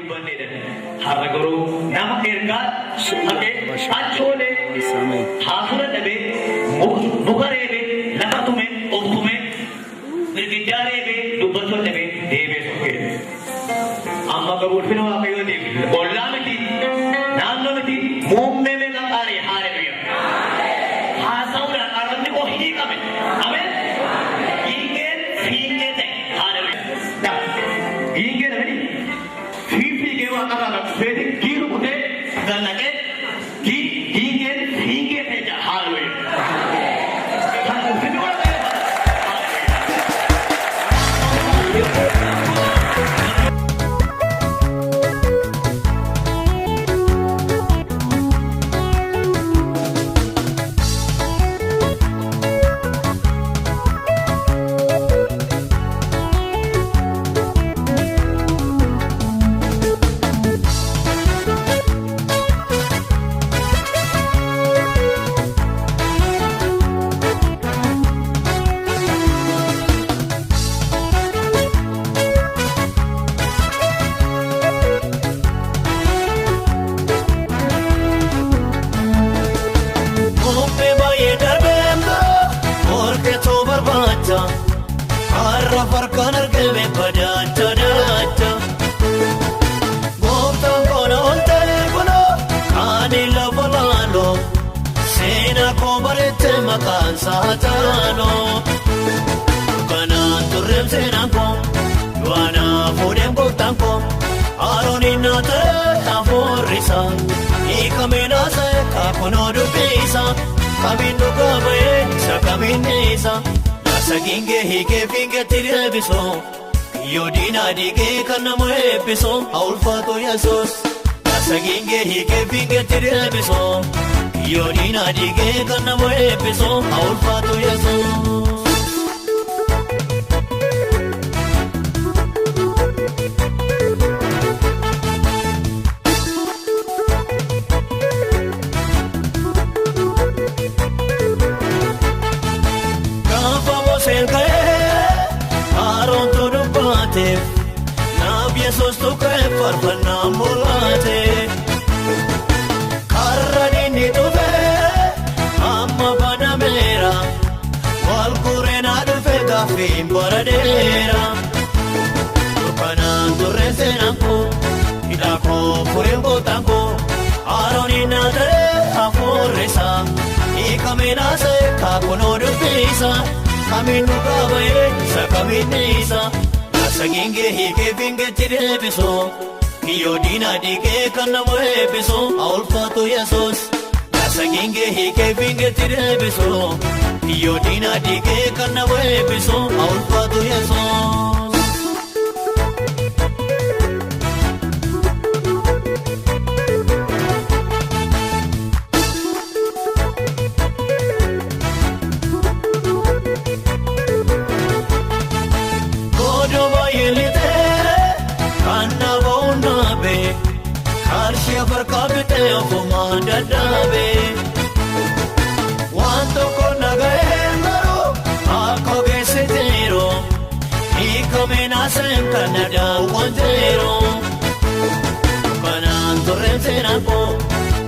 Haraguru, Nama Erga, Suhake, Achole, Hafura Debe, Bukarebe, Lakatume, Okume, Virgitarebe, Dubato Debe, Debe Soke. Amakaru Pinoayo, Olamiti, Nanomiti, Mumena Ari, Hallelujah. Hasaura, Aramiko, he coming. Amen. He get Hallelujah. Now, he get ready. Very clear with it, the nugget, he get a hallway. Satano Kana turrem senanko Wana fodem botanko Aronina te aforisa Ikamena se kakono dupisa Kaminu kabe sa kaminesa Nasaginge hike finge tirebiso Yodina dige kanamo episo Aulfato yasos Nasaginge hike finge tirebiso Yodina dige kanamo episo Aulfato yasos Sosto che farfanna molate Carradini dove Amma panamera Walcurena dove gaffi paradera Kanan torrente nanko Idako furimbo tanko Aronina te aforresa Ikamena se kakono dupisa Kaminu kabaye sa kaminisa Saginge hike finge tirebiso Yodina dige kanamo ebiso Aulfato yasos Saginge hike finge tirebiso Yodina dige kanamo ebiso Aulfato yasos Dabe Wanto kona gaemaro Ako gesetero Ikamena sen Canada wantero Kanan torrente nanko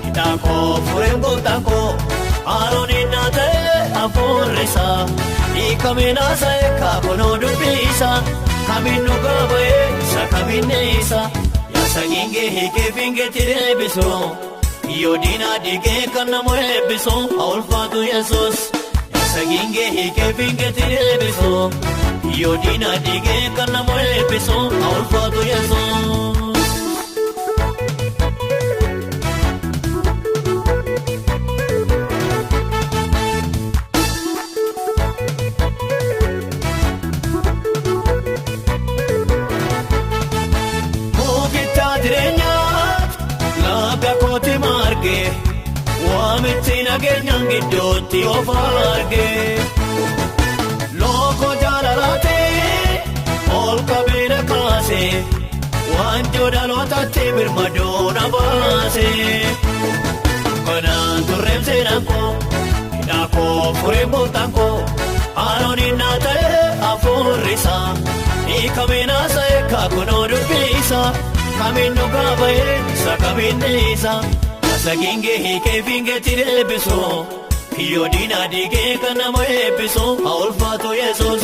Itako furengo tanko Aronina te aforresa Ikamena sen kakono dupisa Kaminu gabe sa kaminesa Yasaginge hike finge tirebiso Yodina dige kanamo ebiso Aulfato yasos Yasaginge hike finge tirebiso Yodina dige kanamo ebiso Aulfato yasos Waamitina keenyan gidduutti of arge Looko jaalalate ol qabeena kaase waan joodalootatti birmadoona baase Kanaan turreem seenaanko hidhaakoo fureemmoo taanko Arooniin naa ta'e afuurrisa Hiikameenaa sa'e kaakunoo dubbisa kamiin dhugaa bahee sakamiin isa saginge hiikee fingeetti deebisoo kiyyoo diinaa diigee kan nama eebbisoo haa ulfaatu Yesuus.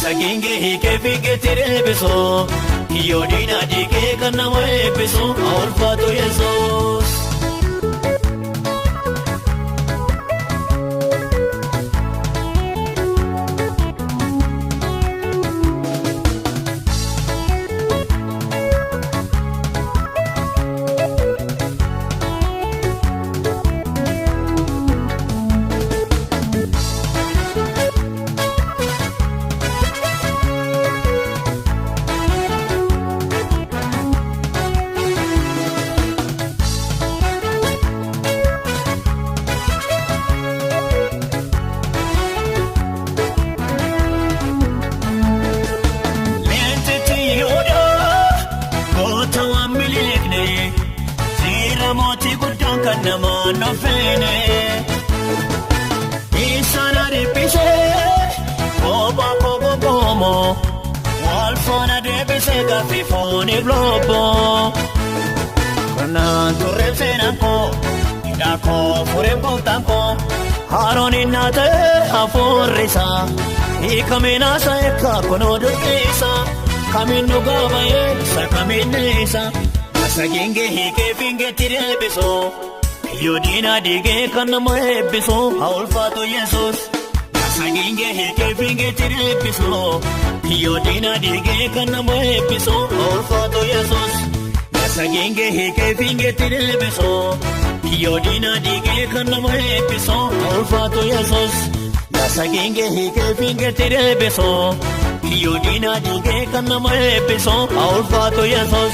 Saginge hiikee fingeetti deebisoo kiyyoo diinaa diigee kan nama eebbisoo haa ulfaatu Yesuus. Mootii guddaan kan namaan nofeene isaan adeebisee kophaa kookoomoo wal faana deebisee gaaffii fooniif looboo kanaan turreef seenaan koo hidhaa koo fureen gooftaan koo haaroon innaa ta'e hafuurri isaa hiikameen haasa eekkaa kunoo durqeessa kamiin dhugaa bahee sakamiin isa. Saginge hiikee fingeetti deebisoo kiyyoo diinaa diigee kan nama eebbisoo haa ulfaatu Yesuus. Saginge hiikee fingeetti deebisoo kiyyoo diinaa diigee kan nama eebbisoo haa ulfaatu Yesuus. Saginge hiikee fingeetti deebisoo kiyyoo diinaa diigee kan nama eebbisoo haa ulfaatu Yesuus. Saginge hiikee fingeetti deebisoo kiyyoo diinaa diigee kan nama eebbisoo haa ulfaatu Yesuus.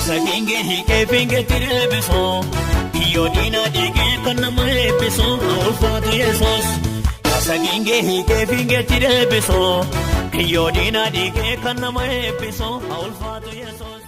Saginge hiikee fingeetti deebisoo kiyyoo diinaa diigee kan nama eebbisoo haa ulfaatu Yesuus. Saginge hiikee fingeetti deebisoo kiyyoo diinaa diigee kan nama eebbisoo haa ulfaatu Yesuus.